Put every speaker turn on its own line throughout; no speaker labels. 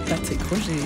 Patrick Roger.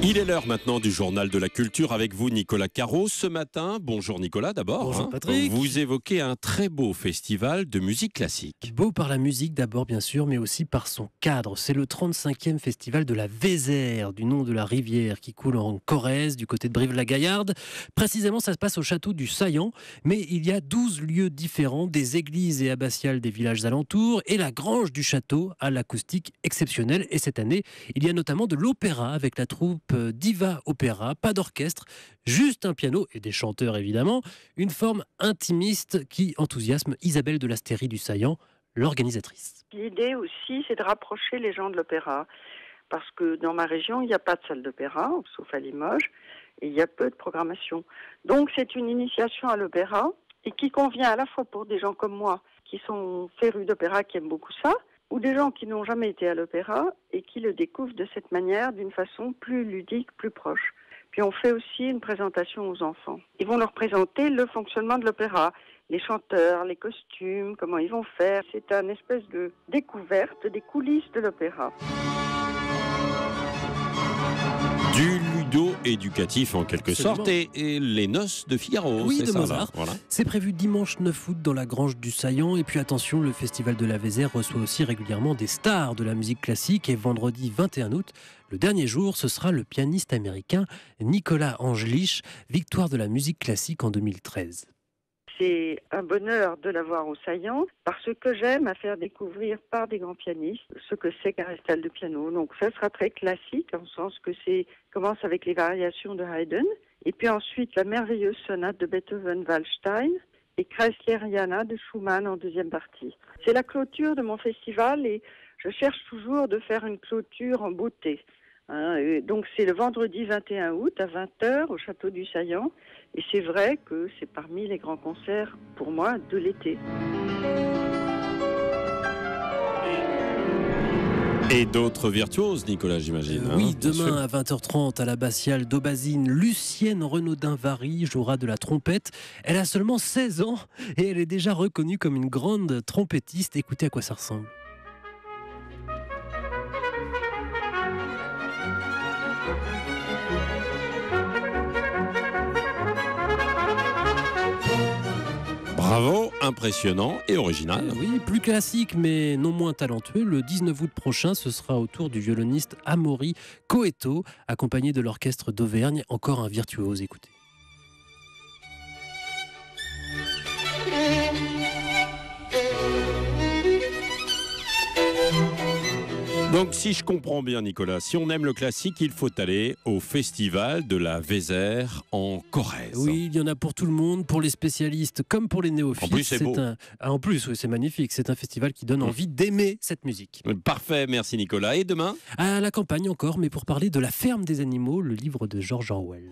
Il est l'heure maintenant du journal de la culture avec vous, Nicolas Caro. Ce matin, bonjour Nicolas d'abord.
Bonjour Patrick.
Vous évoquez un très beau festival de musique classique.
Beau par la musique d'abord bien sûr, mais aussi par son cadre. C'est le 35e festival de la Vézère, du nom de la rivière qui coule en Corrèze, du côté de Brive-la-Gaillarde. Précisément, ça se passe au château du Saillant, mais il y a 12 lieux différents, des églises et abbatiales des villages alentours, et la grange du château à l'acoustique exceptionnelle. Et cette année, il y a notamment de l'opéra avec la troupe Diva Opéra, pas d'orchestre, juste un piano et des chanteurs évidemment, une forme intimiste qui enthousiasme Isabelle de l'Astérie du Saillant, l'organisatrice.
L'idée aussi, c'est de rapprocher les gens de l'opéra, parce que dans ma région, il n'y a pas de salle d'opéra, sauf à Limoges, et il y a peu de programmation. Donc c'est une initiation à l'opéra, et qui convient à la fois pour des gens comme moi, qui sont férus d'opéra, qui aiment beaucoup ça, ou des gens qui n'ont jamais été à l'opéra et qui le découvrent de cette manière, d'une façon plus ludique, plus proche. Puis on fait aussi une présentation aux enfants. Ils vont leur présenter le fonctionnement de l'opéra, les chanteurs, les costumes, comment ils vont faire. C'est une espèce de découverte des coulisses de l'opéra.
Du ludo-éducatif en quelque
Absolument.
sorte et les noces de Figaro.
Oui,
c'est
de
ça,
Mozart.
là. Voilà.
C'est prévu dimanche 9 août dans la grange du Saillant. Et puis attention, le festival de la Vézère reçoit aussi régulièrement des stars de la musique classique. Et vendredi 21 août, le dernier jour, ce sera le pianiste américain Nicolas Angelich, victoire de la musique classique en 2013.
C'est un bonheur de l'avoir au Saillant, parce que j'aime à faire découvrir par des grands pianistes ce que c'est qu'un récital de piano. Donc ça sera très classique, en sens que commence avec les variations de Haydn, et puis ensuite la merveilleuse sonate de Beethoven-Waldstein, et Kreisleriana de Schumann en deuxième partie. C'est la clôture de mon festival, et je cherche toujours de faire une clôture en beauté. Donc c'est le vendredi 21 août à 20h au Château du Saillant, et c'est vrai que c'est parmi les grands concerts pour moi de l'été.
Et d'autres virtuoses, Nicolas, j'imagine.
Oui,
bien sûr.
demain à 20h30 à l'abbatiale d'Aubazine, Lucienne Renaudin-Vary jouera de la trompette. Elle a seulement 16 ans et elle est déjà reconnue comme une grande trompettiste. Écoutez à quoi ça ressemble.
Bravo, impressionnant et original.
Oui, plus classique mais non moins talentueux. Le 19 août prochain, ce sera au tour du violoniste Amaury Coetto, accompagné de l'orchestre d'Auvergne, encore un virtuose. Écoutez.
Donc si je comprends bien Nicolas, si on aime le classique, il faut aller au festival de la Vézère en Corrèze.
Oui, il y en a pour tout le monde, pour les spécialistes comme pour les néophytes.
En plus, c'est beau.
En plus, oui, c'est magnifique. C'est un festival qui donne envie d'aimer cette musique.
Parfait, merci Nicolas. Et demain ?
À la campagne encore, mais pour parler de La ferme des animaux, le livre de George Orwell.